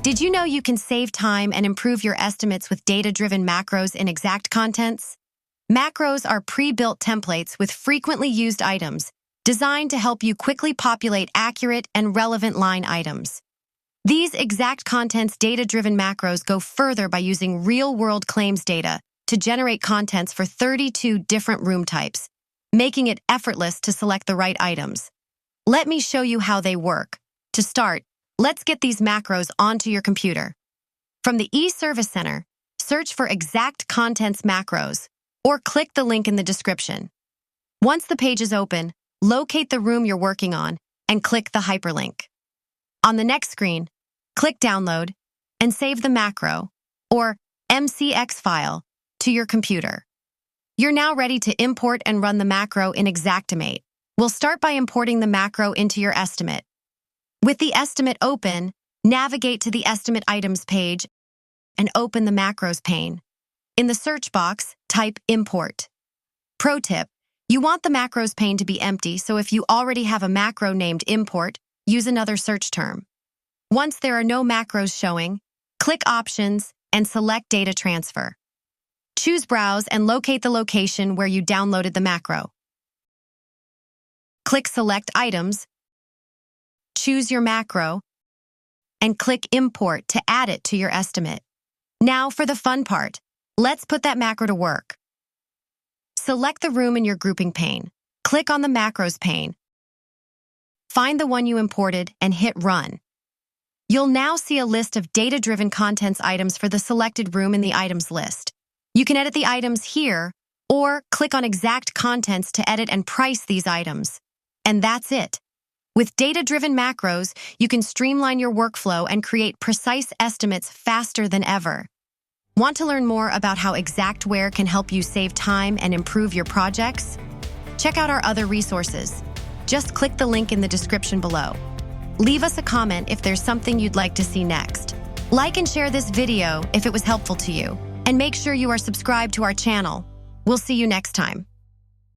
Did you know you can save time and improve your estimates with data-driven macros in XactContents? Macros are pre-built templates with frequently used items designed to help you quickly populate accurate and relevant line items. These XactContents data-driven macros go further by using real-world claims data to generate contents for 32 different room types, making it effortless to select the right items. Let me show you how they work. To start, let's get these macros onto your computer. From the eService Center, search for XactContents macros, or click the link in the description. Once the page is open, locate the room you're working on and click the hyperlink. On the next screen, click Download and save the macro, or MCX file, to your computer. You're now ready to import and run the macro in Xactimate. We'll start by importing the macro into your estimate. With the estimate open, navigate to the Estimate Items page and open the Macros pane. In the search box, type Import. Pro tip, you want the Macros pane to be empty, so if you already have a macro named Import, use another search term. Once there are no macros showing, click Options and select Data Transfer. Choose Browse and locate the location where you downloaded the macro. Click Select Items, choose your macro, and click Import to add it to your estimate. Now for the fun part. Let's put that macro to work. Select the room in your grouping pane. Click on the Macros pane. Find the one you imported and hit Run. You'll now see a list of data-driven contents items for the selected room in the items list. You can edit the items here, or click on XactContents to edit and price these items. And that's it. With data-driven macros, you can streamline your workflow and create precise estimates faster than ever. Want to learn more about how Xactware can help you save time and improve your projects? Check out our other resources. Just click the link in the description below. Leave us a comment if there's something you'd like to see next. Like and share this video if it was helpful to you, and make sure you are subscribed to our channel. We'll see you next time.